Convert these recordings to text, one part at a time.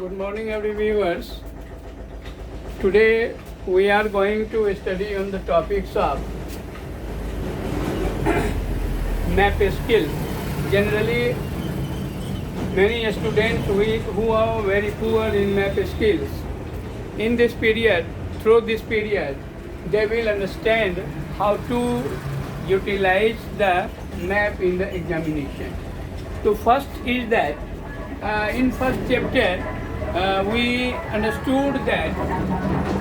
Good morning, every viewers. Today we are going to study on the topics of map skill. Generally, many students who are very poor in map skills. In this period, through this period, they will understand how to utilize the map in the examination. So first is that in first chapter we understood that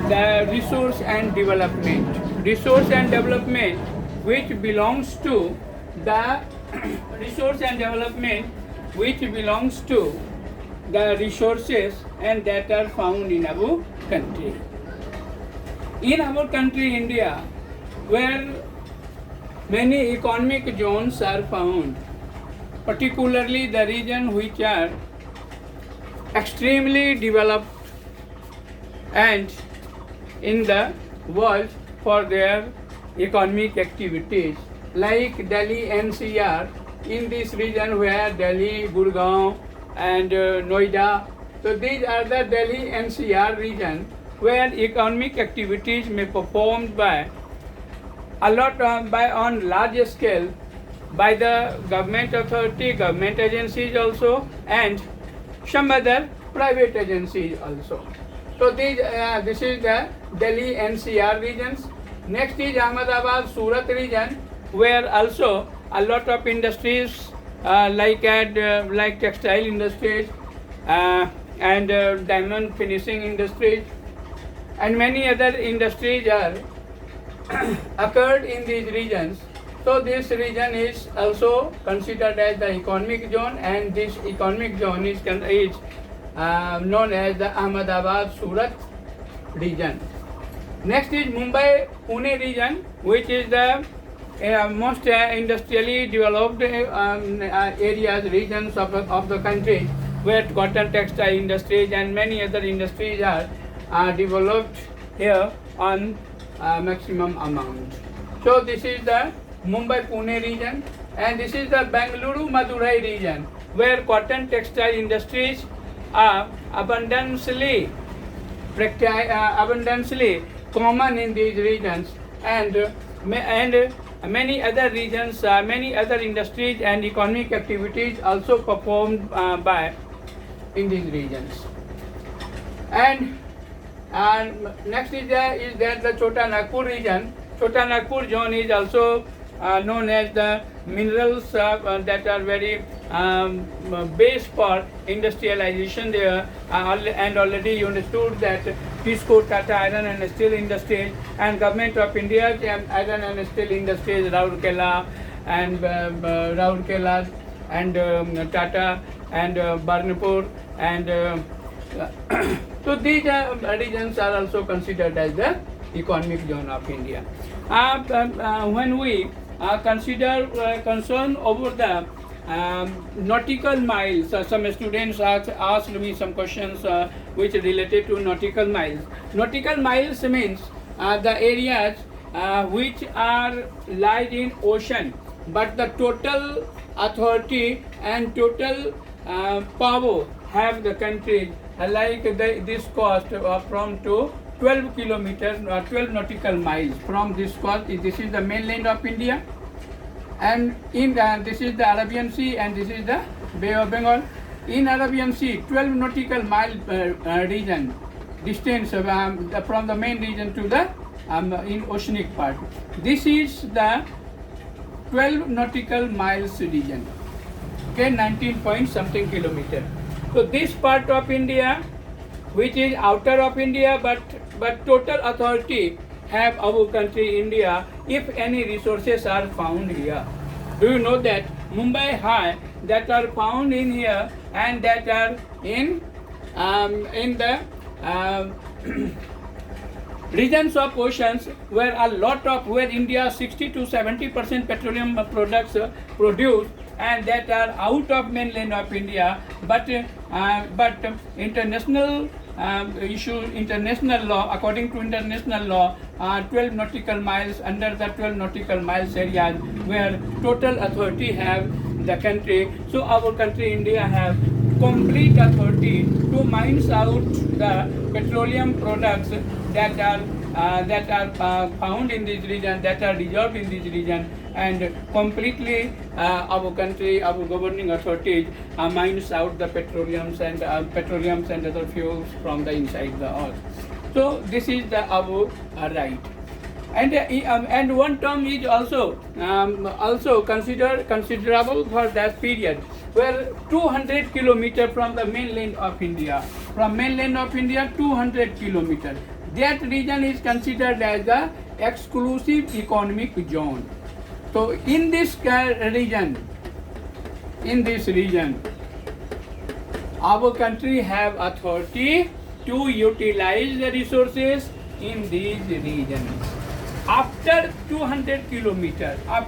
the resource and development which belongs to the resource and development which belongs to the resources and that are found in our country. In our country India, where many economic zones are found, particularly the region which are extremely developed and in the world for their economic activities, like Delhi NCR. In this region where Delhi, Gurgaon and Noida, so these are the Delhi NCR region where economic activities may be performed by a lot on large scale by the government authority, government agencies also, and some other private agencies also. So this is the Delhi NCR regions. Next is Ahmedabad, Surat region, where also a lot of industries like textile industries and diamond finishing industries and many other industries are occurred in these regions. So this region is also considered as the economic zone, and this economic zone is known as the Ahmedabad Surat region. Next is Mumbai Pune region, which is the most industrially developed regions of the country, where cotton textile industries and many other industries are developed here on maximum amount. So this is the Mumbai Pune region, and this is the Bengaluru Madurai region, where cotton textile industries are abundantly common in these regions, and many other regions, many other industries and economic activities also performed by in these regions. And next is there the Chota Nagpur region. Chota Nagpur zone is also known as the minerals that are very base for industrialization there, and already you understood that Tisco, Tata Iron and Steel Industries and Government of India Iron and Steel Industries, Rourkela and Tata and Barnapur and so these regions are also considered as the economic zone of India. When we consider concern over the nautical miles, some students asked me some questions which related to nautical miles. Nautical miles means the areas which are lies in ocean, but the total authority and total power have the country, like this coast from to 12 kilometers, 12 nautical miles from this coast. This is the mainland of India, and in this is the Arabian Sea, and this is the Bay of Bengal. In Arabian Sea, 12 nautical mile region distance from the main region to the in oceanic part. This is the 12 nautical miles region. Okay, 19 point something kilometer. So this part of India, which is outer of India, but total authority have our country India if any resources are found here. Do you know that Mumbai High that are found in here and that are in the regions of oceans where a lot of where India 60 to 70% petroleum products produced, and that are out of mainland of India, but international international law, according to international law, 12 nautical miles under the 12 nautical miles area where total authority have the country. So our country India have complete authority to mine out the petroleum products that are found in this region, that are reserved in this region, and completely our country, our governing authorities mines out the petroleums and other fuels from the inside the earth. So this is the our right. And one term is also considerable for that period, where 200 kilometer from the mainland of India, 200 kilometer, that region is considered as the exclusive economic zone. So in this region, our country have authority to utilize the resources in these regions. After 200 kilometer, our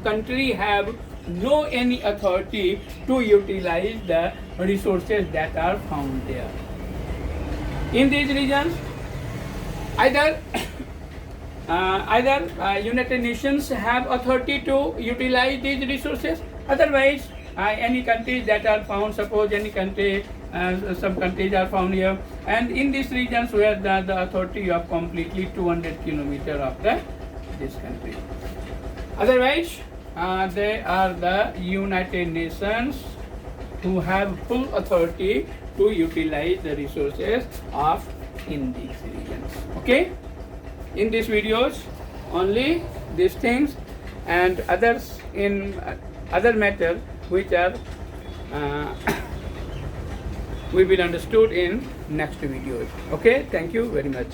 country have no any authority to utilize the resources that are found there. In these regions, either United Nations have authority to utilize these resources. Otherwise, any countries that are found, suppose any country, some countries are found here, and in these regions where the authority of completely 200 kilometer of this country. Otherwise, they are the United Nations who have full authority to utilize the resources of in these regions. Okay, in these videos only these things and others in other matters which are will be understood in next videos. Okay, thank you very much.